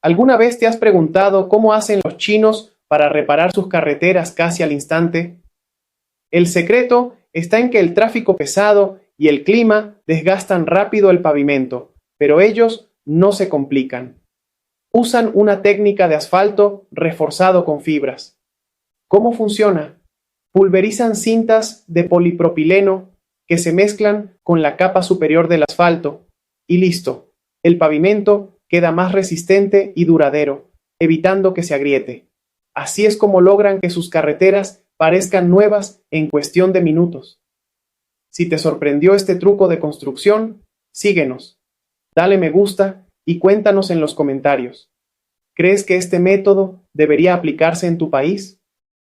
¿Alguna vez te has preguntado cómo hacen los chinos para reparar sus carreteras casi al instante? El secreto está en que el tráfico pesado y el clima desgastan rápido el pavimento, pero ellos no se complican. Usan una técnica de asfalto reforzado con fibras. ¿Cómo funciona? Pulverizan cintas de polipropileno que se mezclan con la capa superior del asfalto y listo. El pavimento queda más resistente y duradero, evitando que se agriete. Así es como logran que sus carreteras parezcan nuevas en cuestión de minutos. Si te sorprendió este truco de construcción, síguenos, dale me gusta y cuéntanos en los comentarios. ¿Crees que este método debería aplicarse en tu país?